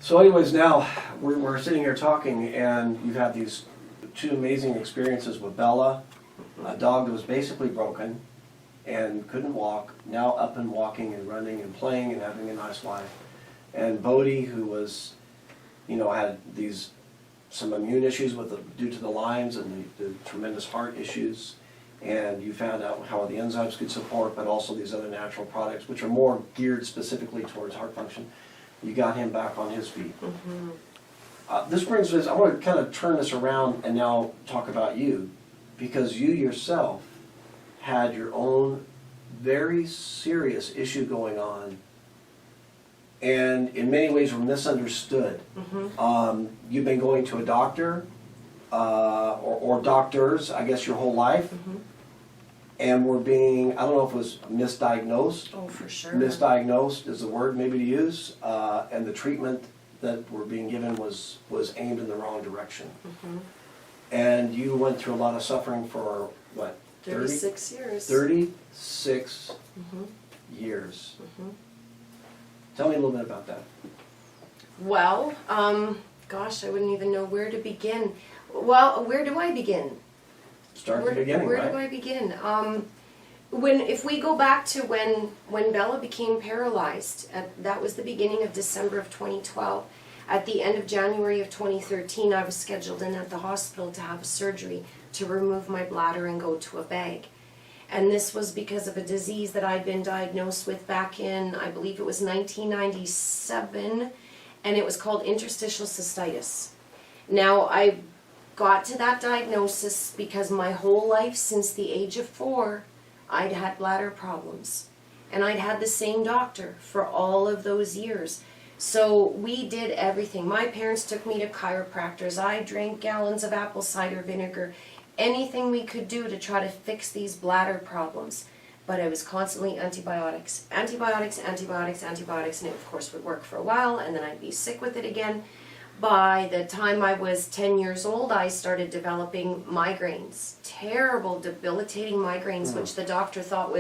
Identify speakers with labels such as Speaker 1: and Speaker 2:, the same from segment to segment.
Speaker 1: So anyways, now we're sitting here talking, and you've had these two amazing experiences with Bella, a dog that was basically broken and couldn't walk, now up and walking and running and playing and having a nice life. And Bodie, who was, had some immune issues due to the Lymes and the tremendous heart issues. And you found out how the enzymes could support, but also these other natural products, which are more geared specifically towards heart function. You got him back on his feet. Mm-hmm. This brings us, I want to kind of turn this around and now talk about you, because you yourself had your own very serious issue going on, and in many ways were misunderstood. Mm-hmm. You've been going to a doctor, or doctors, I guess, your whole life. Mm-hmm. And we're being, I don't know if it was misdiagnosed.
Speaker 2: Oh, for sure.
Speaker 1: Misdiagnosed is the word maybe to use. And the treatment that we're being given was aimed in the wrong direction. Mm-hmm. And you went through a lot of suffering for, what,
Speaker 2: 36 years.
Speaker 1: 36 years. Mm-hmm. Tell me a little bit about that.
Speaker 2: Well, gosh, I wouldn't even know where to begin. Well, where do I begin?
Speaker 1: Start at the beginning,
Speaker 2: where
Speaker 1: right?
Speaker 2: do I begin? If we go back to when Bella became paralyzed, that was the beginning of December of 2012. At the end of January of 2013, I was scheduled in at the hospital to have a surgery to remove my bladder and go to a bag. And this was because of a disease that I'd been diagnosed with back in, I believe it was 1997, and it was called interstitial cystitis. Now, I got to that diagnosis because my whole life since the age of 4, I'd had bladder problems. And I'd had the same doctor for all of those years. So we did everything. My parents took me to chiropractors. I drank gallons of apple cider vinegar. Anything we could do to try to fix these bladder problems. But it was constantly antibiotics. Antibiotics, antibiotics, antibiotics, and it of course would work for a while, and then I'd be sick with it again. By the time I was 10 years old, I started developing migraines. Terrible, debilitating migraines, which the doctor thought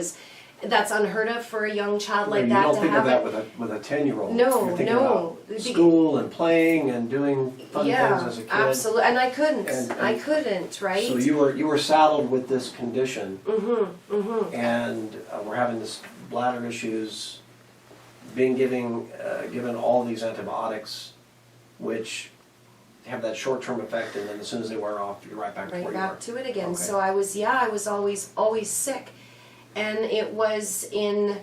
Speaker 2: that's unheard of for a young child like that to have.
Speaker 1: You don't think of that with a 10-year-old.
Speaker 2: No,
Speaker 1: You're thinking
Speaker 2: no.
Speaker 1: about school and playing and doing fun things as a kid.
Speaker 2: Absolutely, and I couldn't. I couldn't, right?
Speaker 1: So you were saddled with this condition, and we're having this bladder issues, being given all these antibiotics, which have that short-term effect, and then as soon as they wear off, you're right back to where you were.
Speaker 2: Right back to it again.
Speaker 1: Okay.
Speaker 2: So I was always sick. And it was in,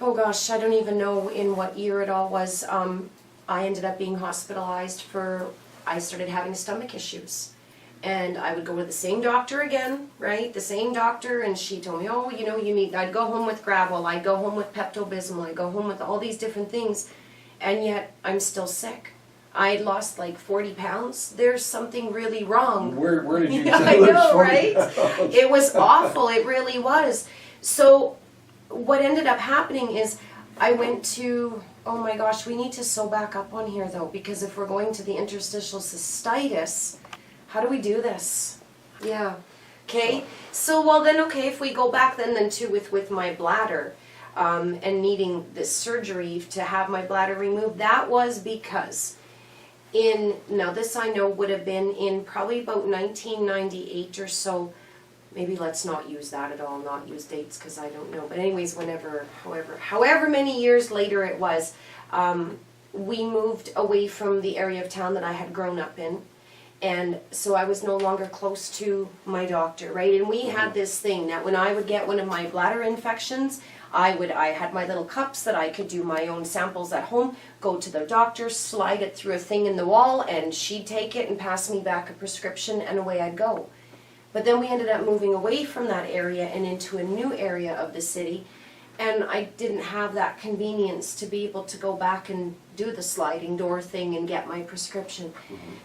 Speaker 2: oh gosh, I don't even know in what year it all was. I ended up being hospitalized I started having stomach issues. And I would go to the same doctor again, right? The same doctor, and she told me, oh, I'd go home with Gravol, I'd go home with Pepto-Bismol, I'd go home with all these different things. And yet, I'm still sick. I had lost like 40 pounds. There's something really wrong.
Speaker 1: Where did you
Speaker 2: I know,
Speaker 1: 40
Speaker 2: right?
Speaker 1: pounds?
Speaker 2: It was awful. It really was. So what ended up happening is I went to, oh my gosh, we need to sew back up on here though, because if we're going to the interstitial cystitis, how do we do this? Yeah. Okay. So, well then, okay, if we go back then to with my bladder, and needing this surgery to have my bladder removed, that was because now this I know would have been in probably about 1998 or so. Maybe let's not use that at all, not use dates because I don't know. But anyways, however many years later it was, we moved away from the area of town that I had grown up in. And so I was no longer close to my doctor, right? And we had this thing that when I would get one of my bladder infections, I had my little cups that I could do my own samples at home, go to the doctor, slide it through a thing in the wall, and she'd take it and pass me back a prescription, and away I'd go. But then we ended up moving away from that area and into a new area of the city, and I didn't have that convenience to be able to go back and do the sliding door thing and get my prescription.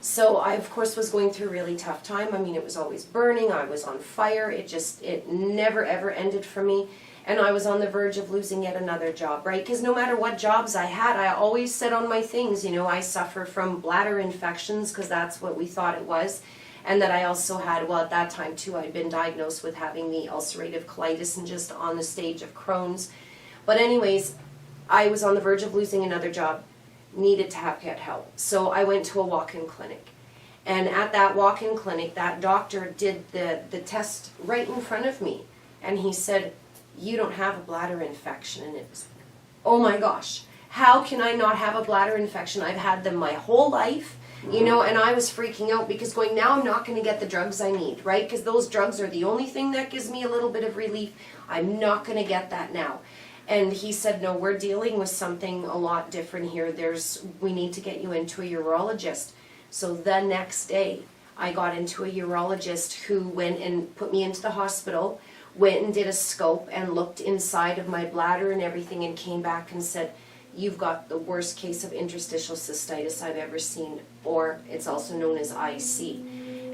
Speaker 2: So I, of course, was going through a really tough time. I mean, it was always burning. I was on fire. It never, ever ended for me. And I was on the verge of losing yet another job, right? Because no matter what jobs I had, I always said on my things, I suffer from bladder infections because that's what we thought it was. And that I also had, well, at that time too, I'd been diagnosed with having the ulcerative colitis and just on the stage of Crohn's. But anyways, I was on the verge of losing another job. needed to get help. So I went to a walk-in clinic. And at that walk-in clinic, that doctor did the test right in front of me. And he said, you don't have a bladder infection. And it was, oh my gosh, how can I not have a bladder infection? I've had them my whole life, you know, and I was freaking out because going, now I'm not going to get the drugs I need, right? Because those drugs are the only thing that gives me a little bit of relief. I'm not going to get that now. And he said, no, we're dealing with something a lot different here. We need to get you into a urologist. So the next day, I got into a urologist who went and put me into the hospital, went and did a scope and looked inside of my bladder and everything and came back and said, you've got the worst case of interstitial cystitis I've ever seen, or it's also known as IC.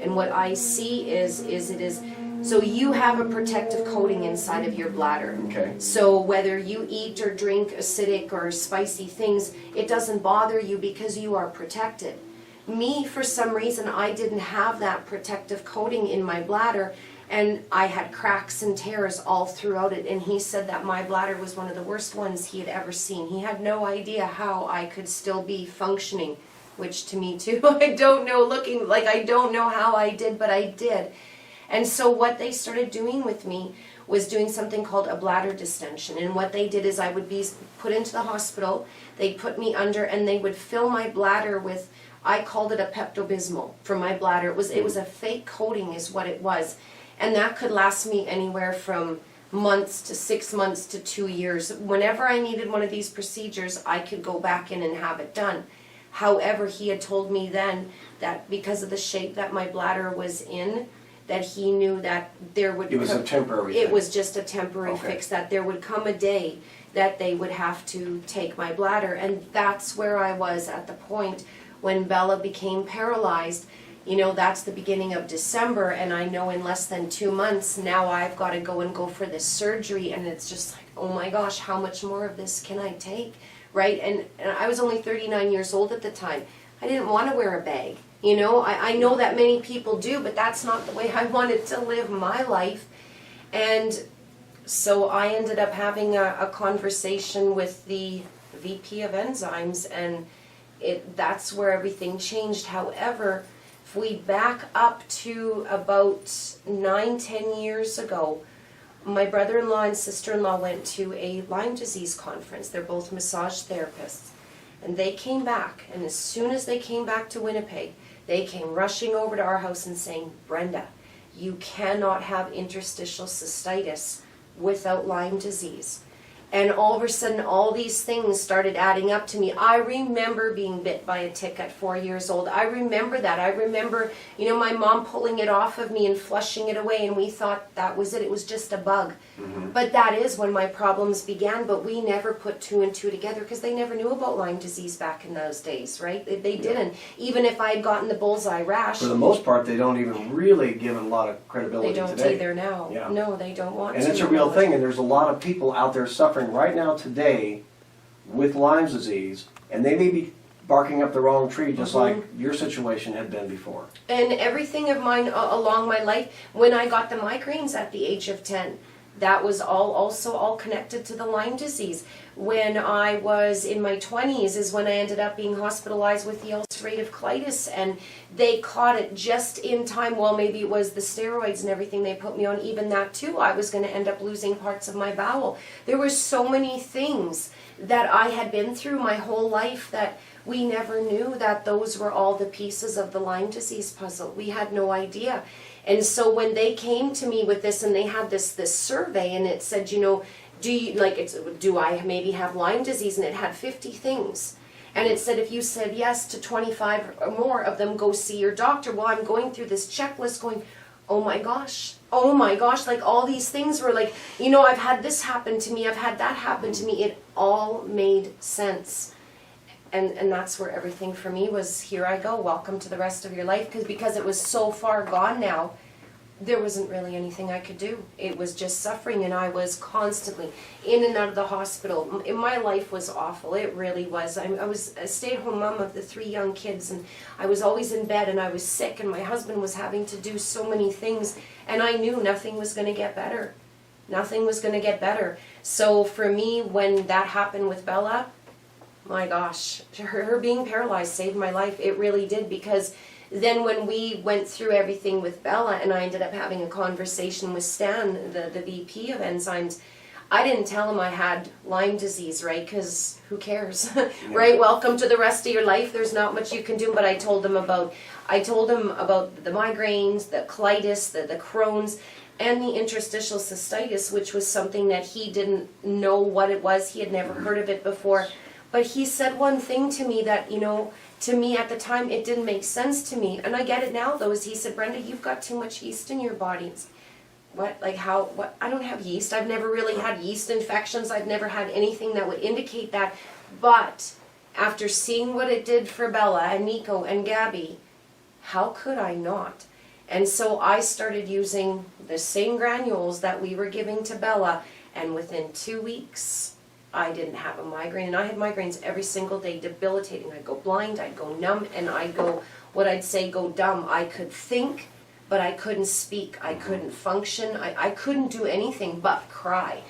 Speaker 2: And what IC is, so you have a protective coating inside of your bladder.
Speaker 1: Okay.
Speaker 2: So whether you eat or drink acidic or spicy things, it doesn't bother you because you are protected. Me, for some reason, I didn't have that protective coating in my bladder, and I had cracks and tears all throughout it, and he said that my bladder was one of the worst ones he had ever seen. He had no idea how I could still be functioning, which to me too, I don't know, I don't know how I did, but I did. And so what they started doing with me was doing something called a bladder distension. And what they did is I would be put into the hospital, they'd put me under, and they would fill my bladder with, I called it a Pepto-Bismol for my bladder. It was a fake coating is what it was. And that could last me anywhere from months to 6 months to 2 years. Whenever I needed one of these procedures, I could go back in and have it done. However, he had told me then that because of the shape that my bladder was in, that he knew that there would
Speaker 1: It was a temporary thing.
Speaker 2: It was just a temporary
Speaker 1: Okay.
Speaker 2: fix, that there would come a day that they would have to take my bladder. And that's where I was at the point when Bella became paralyzed. You know, that's the beginning of December, and I know in less than 2 months, now I've got to go for this surgery, and it's just like, oh my gosh, how much more of this can I take, right? And I was only 39 years old at the time. I didn't want to wear a bag, you know? I know that many people do, but that's not the way I wanted to live my life. And so I ended up having a conversation with the VP of Nzymes, and that's where everything changed. However, if we back up to about 9-10 years ago, my brother-in-law and sister-in-law went to a Lyme disease conference. They're both massage therapists. And they came back, and as soon as they came back to Winnipeg, they came rushing over to our house and saying, Brenda, you cannot have interstitial cystitis without Lyme disease. And all of a sudden, all these things started adding up to me. I remember being bit by a tick at 4 years old. I remember that. I remember, you know, my mom pulling it off of me and flushing it away, and we thought that was it. It was just a bug. Mm-hmm. But that is when my problems began, but we never put 2 and 2 together because they never knew about Lyme disease back in those days, right? They didn't. Even if I had gotten the bullseye rash.
Speaker 1: For the most part, they don't even really give it a lot of credibility
Speaker 2: today. They don't
Speaker 1: today.
Speaker 2: either now.
Speaker 1: Yeah.
Speaker 2: No, they don't want to.
Speaker 1: And it's a real thing, and there's a lot of people out there suffering right now today with Lyme's disease, and they may be barking up the wrong tree just like your situation had been before.
Speaker 2: And everything of mine along my life, when I got the migraines at the age of 10, that was also all connected to the Lyme disease. When I was in my 20s is when I ended up being hospitalized with the ulcerative colitis, and they caught it just in time. Well, maybe it was the steroids and everything they put me on, even that too. I was going to end up losing parts of my bowel. There were so many things that I had been through my whole life that we never knew that those were all the pieces of the Lyme disease puzzle. We had no idea. And so when they came to me with this, and they had this survey, and it said, you know, do I maybe have Lyme disease? And it had 50 things. And it said if you said yes to 25 or more of them, go see your doctor. Well, I'm going through this checklist going, oh my gosh, like all these things were like, you know, I've had this happen to me, I've had that happen to me. It all made sense. And that's where everything for me was, here I go, welcome to the rest of your life. Because it was so far gone now, there wasn't really anything I could do. It was just suffering, and I was constantly in and out of the hospital. My life was awful, it really was. I was a stay-at-home mom of the 3 young kids, and I was always in bed, and I was sick, and my husband was having to do so many things, and I knew nothing was going to get better. Nothing was going to get better. So for me, when that happened with Bella, my gosh, her being paralyzed saved my life. It really did, because then when we went through everything with Bella and I ended up having a conversation with Stan, the VP of Nzymes, I didn't tell him I had Lyme disease, right? Because who cares, right? Welcome to the rest of your life. There's not much you can do. But I told him about the migraines, the colitis, the Crohn's, and the interstitial cystitis, which was something that he didn't know what it was. He had never heard of it before. But he said one thing to me that, to me at the time, it didn't make sense to me. And I get it now, though, is he said, Brenda, you've got too much yeast in your body. What? Like how? What? I don't have yeast. I've never really had yeast infections. I've never had anything that would indicate that. But after seeing what it did for Bella and Nico and Gabby, how could I not? And so I started using the same granules that we were giving to Bella, and within 2 weeks, I didn't have a migraine. And I had migraines every single day, debilitating. I'd go blind, I'd go numb, and I'd go, what I'd say, go dumb. I could think, but I couldn't speak. I couldn't function. I couldn't do anything but cry.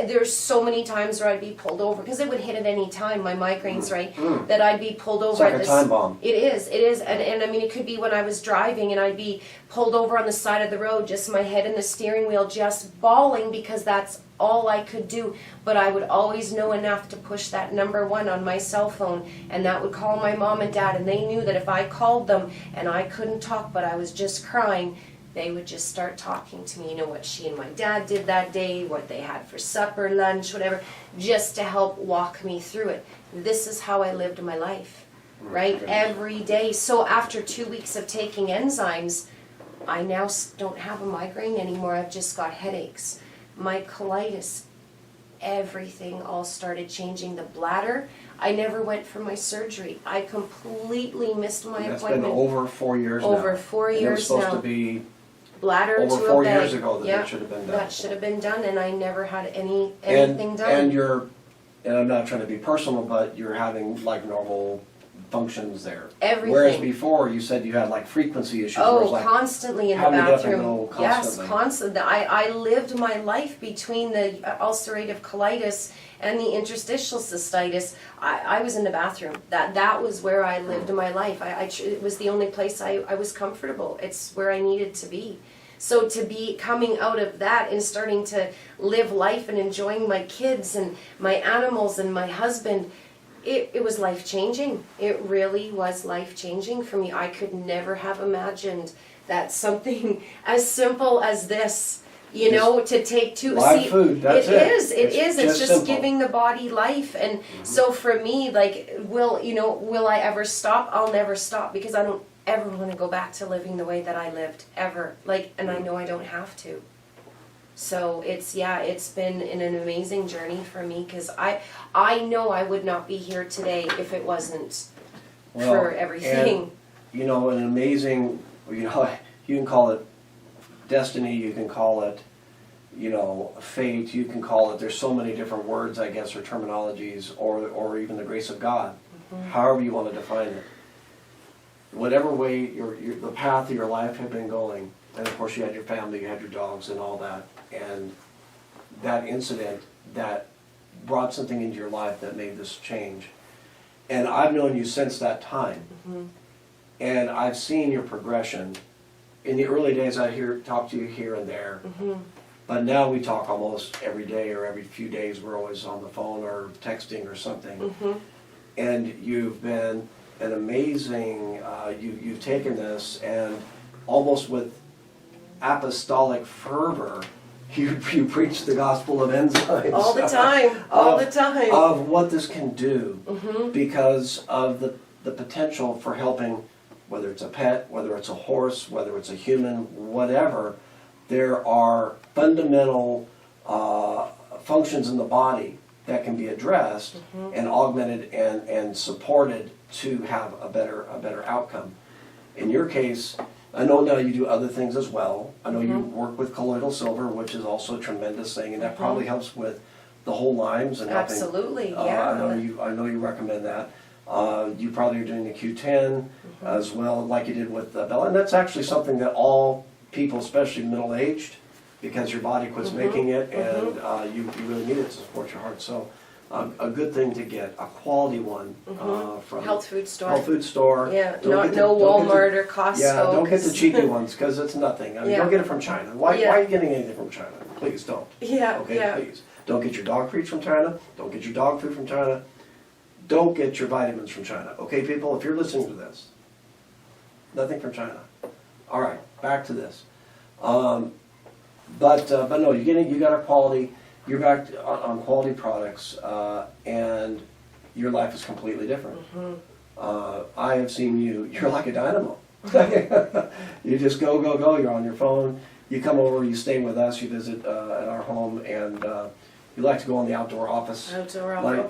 Speaker 2: There's so many times where I'd be pulled over, because it would hit at any time, my migraines, right? That I'd be pulled over.
Speaker 1: It's like a time bomb.
Speaker 2: It is. And I mean, it could be when I was driving and I'd be pulled over on the side of the road, just my head in the steering wheel, just bawling, because that's all I could do. But I would always know enough to push that #1 on my cell phone, and that would call my mom and dad, and they knew that if I called them and I couldn't talk, but I was just crying, they would just start talking to me, what she and my dad did that day, what they had for supper, lunch, whatever, just to help walk me through it. This is how I lived my life, right? Every day. So after 2 weeks of taking Nzymes, I now don't have a migraine anymore. I've just got headaches. My colitis, everything all started changing. The bladder, I never went for my surgery. I completely missed my appointment.
Speaker 1: That's been over 4 years now.
Speaker 2: Over 4 years now.
Speaker 1: It was supposed to be
Speaker 2: bladder
Speaker 1: over
Speaker 2: to
Speaker 1: 4
Speaker 2: a bag.
Speaker 1: years ago that it should have been done.
Speaker 2: That should have been done, and I never had anything done.
Speaker 1: And I'm not trying to be personal, but you're having like normal functions there.
Speaker 2: Everything.
Speaker 1: Whereas before you said you had like frequency issues. Where it was like
Speaker 2: constantly in the
Speaker 1: having to get up and
Speaker 2: bathroom.
Speaker 1: go constantly.
Speaker 2: Yes, constantly. I lived my life between the ulcerative colitis and the interstitial cystitis. I was in the bathroom. That was where I lived my life. It was the only place I was comfortable. It's where I needed to be. So to be coming out of that and starting to live life and enjoying my kids and my animals and my husband, it was life-changing. It really was life-changing for me. I could never have imagined that something as simple as this, to take to
Speaker 1: live food, that's it.
Speaker 2: It's just
Speaker 1: simple.
Speaker 2: giving the body life. And so for me, like, will I ever stop? I'll never stop, because I don't ever want to go back to living the way that I lived, ever. And I know I don't have to. So it's been an amazing journey for me, because I know I would not be here today if it wasn't for everything.
Speaker 1: And, an amazing, you can call it destiny, you can call it, fate, you can call it, there's so many different words, I guess, or terminologies, or even the grace of God, however you want to define it. Whatever way the path of your life had been going, and of course you had your family, you had your dogs and all that, and that incident that brought something into your life that made this change. And I've known you since that time, and I've seen your progression. In the early days I talk to you here and there, but now we talk almost every day, or every few days we're always on the phone or texting or something. And you've been an amazing, you've taken this and almost with apostolic fervor, you preach the gospel of Nzymes.
Speaker 2: All the time, all the time.
Speaker 1: Of what this can do, because of the potential for helping, whether it's a pet, whether it's a horse, whether it's a human, whatever. There are fundamental functions in the body that can be addressed and augmented and supported to have a better outcome. In your case, I know now you do other things as well. I know you work with colloidal silver, which is also a tremendous thing, and that probably helps with the whole Lymes and helping.
Speaker 2: Absolutely,
Speaker 1: I know you recommend that. You probably are doing the Q10 as well, like you did with Bella, and that's actually something that all people, especially middle-aged, because your body quits making it, and you really need it to support your heart. So a good thing to get, a quality one from
Speaker 2: Health food store.
Speaker 1: Health food store.
Speaker 2: Yeah,
Speaker 1: Don't get the-
Speaker 2: no
Speaker 1: don't get
Speaker 2: Walmart
Speaker 1: the-
Speaker 2: or Costco.
Speaker 1: Yeah, don't get the
Speaker 2: 'cause-
Speaker 1: cheapy ones because it's nothing. I mean,
Speaker 2: Yeah.
Speaker 1: don't get it from China. Why are you getting anything from China? Please don't.
Speaker 2: Yeah,
Speaker 1: Okay,
Speaker 2: yeah.
Speaker 1: please. Don't get your dog treats from China. Don't get your dog food from China. Don't get your vitamins from China. Okay, people, if you're listening to this, nothing from China. All right, back to this. But no, you got a quality. You're back on quality products, and your life is completely different. I have seen you. You're like a dynamo. You just go. You're on your phone. You come over. You stay with us. You visit at our home, and you like to go in the outdoor office.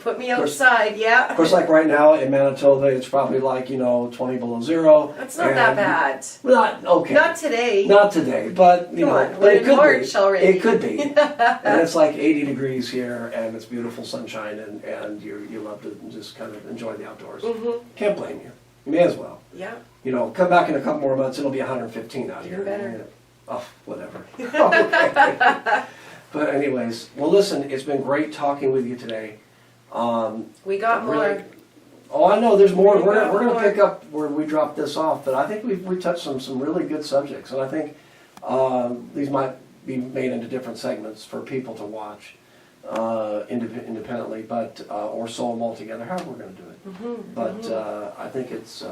Speaker 2: Put me
Speaker 1: of course-
Speaker 2: outside, yeah.
Speaker 1: Of course, like right now in Manitoba, it's probably like 20 below zero.
Speaker 2: It's not that bad.
Speaker 1: Not okay.
Speaker 2: Not today.
Speaker 1: Not today, but
Speaker 2: Come on,
Speaker 1: but
Speaker 2: we're
Speaker 1: it
Speaker 2: in
Speaker 1: could
Speaker 2: March
Speaker 1: be.
Speaker 2: already.
Speaker 1: It could be. And it's like 80 degrees here, and it's beautiful sunshine, and you love to just kind of enjoy the outdoors. Can't blame you. You may as well.
Speaker 2: Yeah.
Speaker 1: Come back in a couple more months, it'll be 115 out here.
Speaker 2: Even better.
Speaker 1: Oh, whatever. Okay. But anyways, well, listen, it's been great talking with you today.
Speaker 2: We got more.
Speaker 1: Really- Oh, I know. There's more.
Speaker 2: We
Speaker 1: We're
Speaker 2: got
Speaker 1: gonna
Speaker 2: more.
Speaker 1: pick up where we dropped this off, but I think we touched some really good subjects, and I think these might be made into different segments for people to watch independently, but or sew them all together. However, we're gonna do it. But I think it's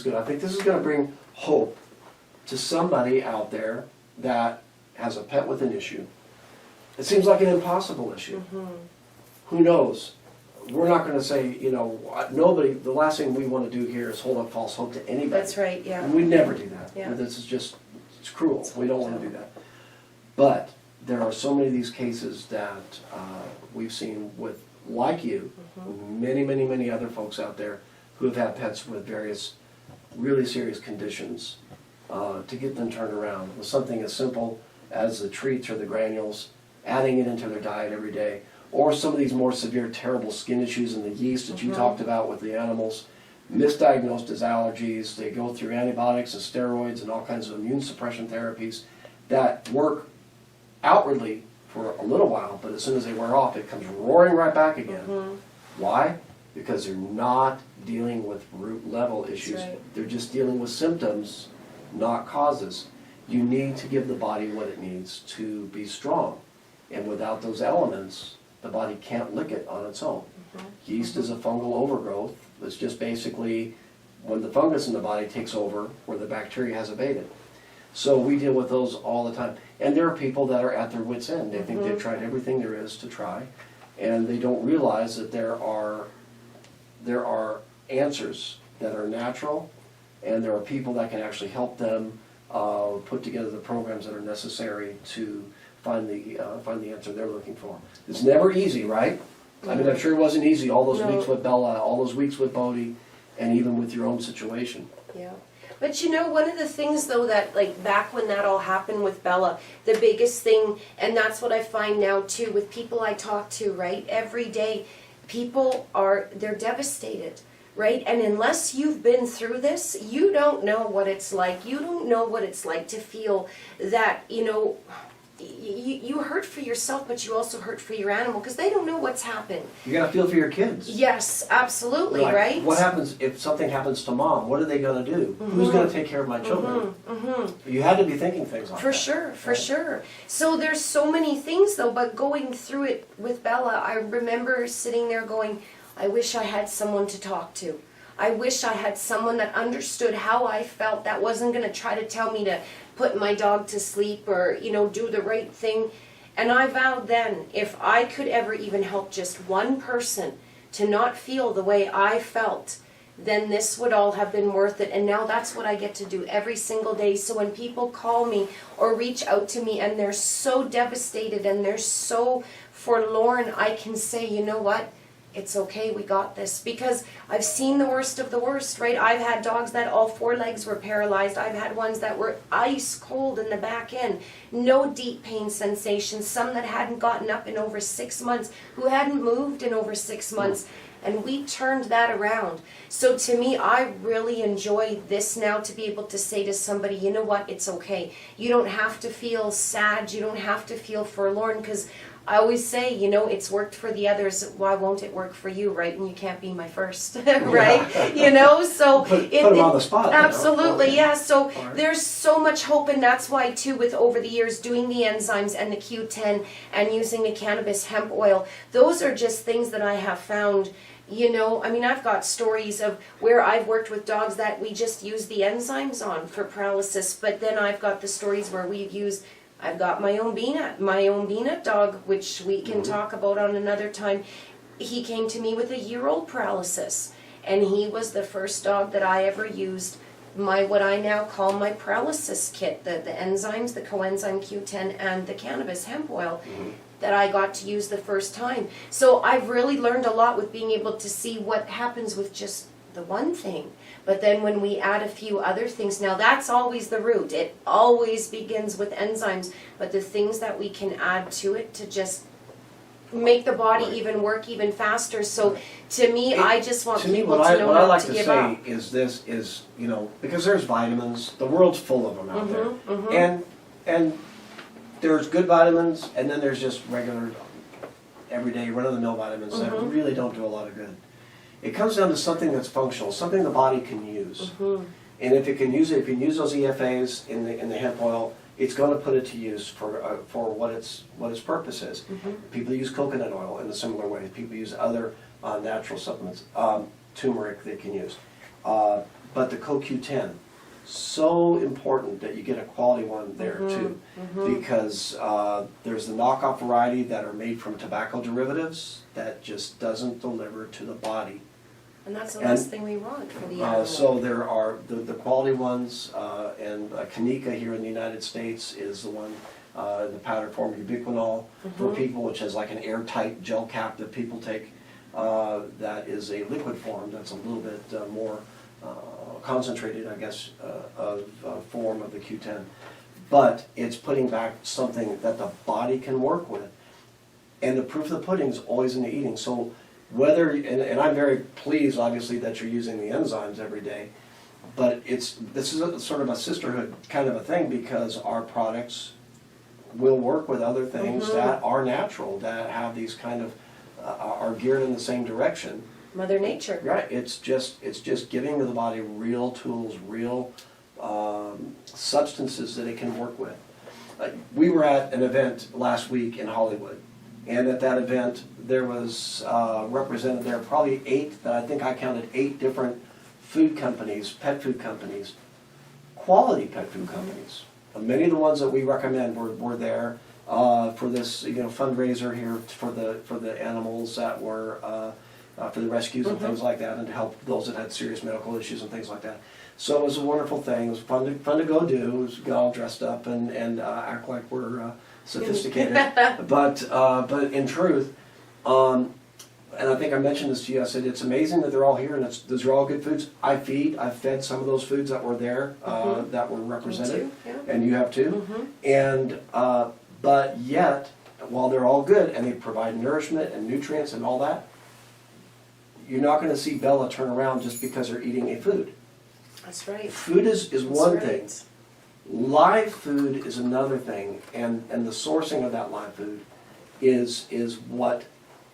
Speaker 1: good. I think this is gonna bring hope to somebody out there that has a pet with an issue. It seems like an impossible issue. Who knows? We're not going to say, nobody, the last thing we want to do here is hold up false hope to anybody.
Speaker 2: That's right, yeah.
Speaker 1: And we never do that.
Speaker 2: Yeah.
Speaker 1: This is just, it's cruel. We don't want to do that. But there are so many of these cases that we've seen with, like you, many other folks out there who have had pets with various really serious conditions to get them turned around with something as simple as the treats or the granules, adding it into their diet every day, or some of these more severe, terrible skin issues and the yeast that you talked about with the animals, misdiagnosed as allergies. They go through antibiotics and steroids and all kinds of immune suppression therapies that work outwardly for a little while, but as soon as they wear off, it comes roaring right back again. Why? Because they're not dealing with root level issues.
Speaker 2: right.
Speaker 1: They're just dealing with symptoms, not causes. You need to give the body what it needs to be strong. And without those elements, the body can't lick it on its own. Yeast is a fungal overgrowth. It's just basically when the fungus in the body takes over where the bacteria has evaded. So we deal with those all the time. And there are people that are at their wits' end. They think they've tried everything there is to try, and they don't realize that there are answers that are natural, and there are people that can actually help them put together the programs that are necessary to find the answer they're looking for. It's never easy, right? I mean, I'm sure it wasn't easy all those weeks with Bella, all those weeks with Bodie, and even with your own situation.
Speaker 2: Yeah. But one of the things though that like back when that all happened with Bella, the biggest thing, and that's what I find now too with people I talk to, right? Every day, they're devastated, right? And unless you've been through this, you don't know what it's like. You don't know what it's like to feel that, you hurt for yourself, but you also hurt for your animal because they don't know what's happened.
Speaker 1: You gotta feel for your kids.
Speaker 2: Yes, absolutely,
Speaker 1: Like,
Speaker 2: right?
Speaker 1: what happens if something happens to mom? What are they gonna do? Who's gonna take care of my children? You had to be thinking things like
Speaker 2: For
Speaker 1: that.
Speaker 2: sure, for sure. So there's so many things though, but going through it with Bella, I remember sitting there going, I wish I had someone to talk to. I wish I had someone that understood how I felt, that wasn't going to try to tell me to put my dog to sleep or, do the right thing. And I vowed then, if I could ever even help just one person to not feel the way I felt, then this would all have been worth it. And now that's what I get to do every single day. So when people call me or reach out to me and they're so devastated and they're so forlorn, I can say, you know what? It's okay, we got this. Because I've seen the worst of the worst, right? I've had dogs that all 4 legs were paralyzed. I've had ones that were ice cold in the back end. No deep pain sensations. Some that hadn't gotten up in over 6 months. Who hadn't moved in over 6 months. And we turned that around. So to me, I really enjoy this now to be able to say to somebody, you know what, it's okay. You don't have to feel sad. You don't have to feel forlorn because I always say, you know, it's worked for the others, why won't it work for you, right? And you can't be my first, right? You know, so
Speaker 1: Put them on the spot. You know?
Speaker 2: absolutely,
Speaker 1: Okay.
Speaker 2: yeah. So
Speaker 1: All right.
Speaker 2: there's so much hope, and that's why too, with over the years doing the enzymes and the Q10 and using the cannabis hemp oil, those are just things that I have found. You know, I mean, I've got stories of where I've worked with dogs that we just use the enzymes on for paralysis, but then I've got the stories where we've used. I've got my own Beanut dog, which we can talk about on another time. He came to me with a year-old paralysis, and he was the first dog that I ever used what I now call my paralysis kit, the enzymes, the coenzyme Q10 and the cannabis hemp oil that I got to use the first time. So I've really learned a lot with being able to see what happens with just the one thing. But then when we add a few other things, now that's always the root. It always begins with enzymes, but the things that we can add to it to just make the body even work even faster. So to me, I just want people to know
Speaker 1: what I
Speaker 2: not
Speaker 1: like
Speaker 2: to
Speaker 1: to
Speaker 2: give
Speaker 1: say
Speaker 2: up.
Speaker 1: is, you know, because there's vitamins, the world's full of them out there. And there's good vitamins, and then there's just regular, everyday, run-of-the-mill vitamins that really don't do a lot of good. It comes down to something that's functional, something the body can use. And if it can use it, if you can use those EFAs in the hemp oil, it's going to put it to use for what its purpose is. People use coconut oil in a similar way. People use other natural supplements, turmeric they can use. But the CoQ10, so important that you get a quality one there too, because there's the knockoff variety that are made from tobacco derivatives that just doesn't deliver to the body.
Speaker 2: And that's the last thing we want for the animal.
Speaker 1: So there are the quality ones, and Kanika here in the United States is the one in the powder form, ubiquinol for people, which has like an airtight gel cap that people take. That is a liquid form that's a little bit more concentrated, I guess, of form of the Q10. But it's putting back something that the body can work with. And the proof of the pudding is always in the eating. So whether, and I'm very pleased, obviously, that you're using the enzymes every day, but this is sort of a sisterhood kind of a thing, because our products will work with other things that are natural, that have these kind of, are geared in the same direction.
Speaker 2: Mother Nature.
Speaker 1: Right, it's just giving the body real tools, real substances that it can work with. We were at an event last week in Hollywood, and at that event there was represented there probably I counted 8 different food companies, pet food companies, quality pet food companies. Many of the ones that we recommend were there for this fundraiser here for the animals that were for the rescues and things like that, and to help those that had serious medical issues and things like that. So it was a wonderful thing. It was fun to go do. It was get all dressed up and act like we're sophisticated. but in truth, and I think I mentioned this to you. I said it's amazing that they're all here, and those are all good foods. I've fed some of those foods that were there that were represented, and you have too. And but yet, while they're all good and they provide nourishment and nutrients and all that, you're not going to see Bella turn around just because they're eating a food.
Speaker 2: That's right.
Speaker 1: Food is one thing. Live food is another thing, and the sourcing of that live food is what,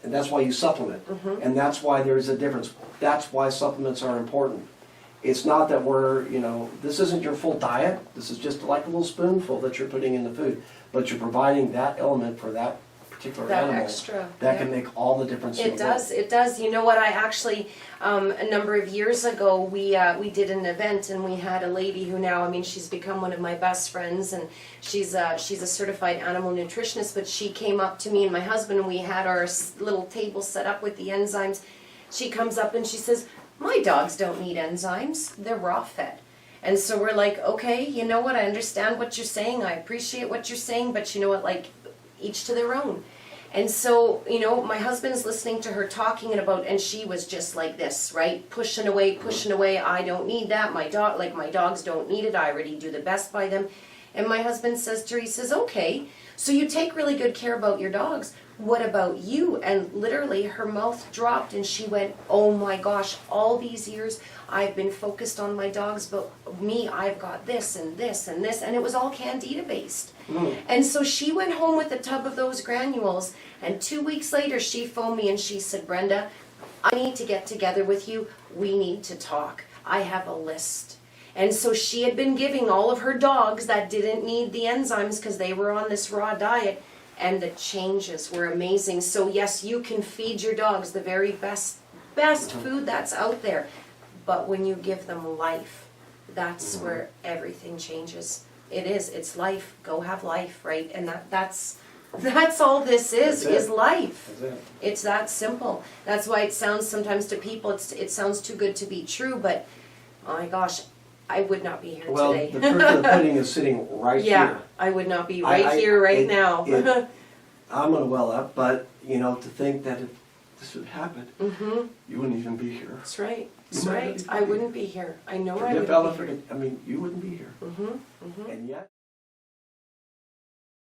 Speaker 1: and that's why you supplement, and that's why there's a difference. That's why supplements are important. It's not that this isn't your full diet. This is just like a little spoonful that you're putting in the food, but you're providing that element for that particular animal
Speaker 2: extra,
Speaker 1: that can make all the difference.
Speaker 2: It does. You know what? I actually, a number of years ago, we did an event, and we had a lady who now, she's become one of my best friends, and she's a certified animal nutritionist. But she came up to me and my husband, and we had our little table set up with the enzymes. She comes up and she says, "My dogs don't need enzymes. They're raw fed." And so we're like, okay, you know what? I understand what you're saying. I appreciate what you're saying, but you know what? Like, each to their own. And so, my husband's listening to her talking and she was just like this, right? Pushing away. I don't need that. My dogs don't need it. I already do the best by them. And my husband says to her, he says, okay, so you take really good care about your dogs. what about you? And literally her mouth dropped and she went, oh my gosh, all these years I've been focused on my dogs, but me, I've got this and this and this, and it was all candida based. And so she went home with a tub of those granules, and 2 weeks later she phoned me and she said, Brenda, I need to get together with you. We need to talk. I have a list. And so she had been giving all of her dogs that didn't need the enzymes because they were on this raw diet, and the changes were amazing. So yes, you can feed your dogs the very best food that's out there, but when you give them life, that's where everything changes. It is. It's life. Go have life, right? And that's all this is life.
Speaker 1: That's it.
Speaker 2: It's that simple. That's why it sounds sometimes to people, it sounds too good to be true, but oh my gosh, I would not be here
Speaker 1: Well,
Speaker 2: today.
Speaker 1: the proof of the pudding is sitting right
Speaker 2: Yeah,
Speaker 1: here.
Speaker 2: I would not be
Speaker 1: I-
Speaker 2: here right
Speaker 1: it-
Speaker 2: now.
Speaker 1: I'm gonna well up, but you know, to think that if this would happen, you wouldn't even be here.
Speaker 2: That's right. That's
Speaker 1: You might
Speaker 2: right.
Speaker 1: not be
Speaker 2: I
Speaker 1: here.
Speaker 2: wouldn't be here. I know I
Speaker 1: Forget
Speaker 2: wouldn't
Speaker 1: Bella,
Speaker 2: be here.
Speaker 1: I mean, you wouldn't be here. And yet.